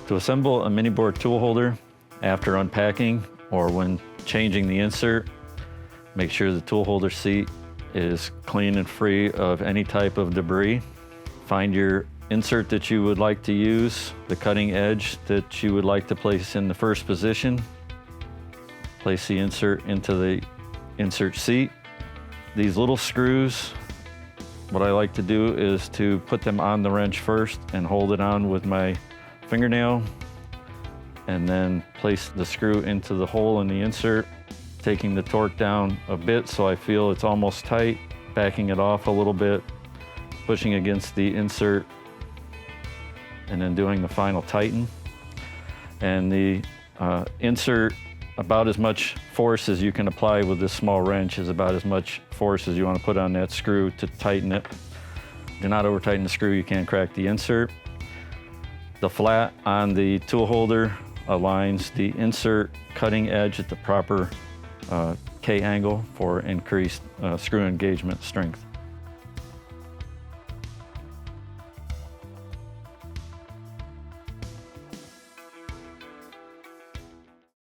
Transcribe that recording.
To assemble a Minibore tool holder after unpacking or when changing the insert, make sure the tool holder seat is clean and free of any type of debris. Find your insert that you would like to use, the cutting edge that you would like to place in the first position. Place the insert into the insert seat. These little screws, what I like to do is to put them on the wrench first and hold it on with my fingernail, and then place the screw into the hole in the insert, taking the torque down a bit so I feel it's almost tight, backing it off a little bit, pushing against the insert, and then doing the final tighten. And the insert, about as much force as you can apply with this small wrench is about as much force as you want to put on that screw to tighten it. Do not over tighten the screw, you can't crack the insert. The flat on the tool holder aligns the insert cutting edge at the proper K angle for increased screw engagement strength.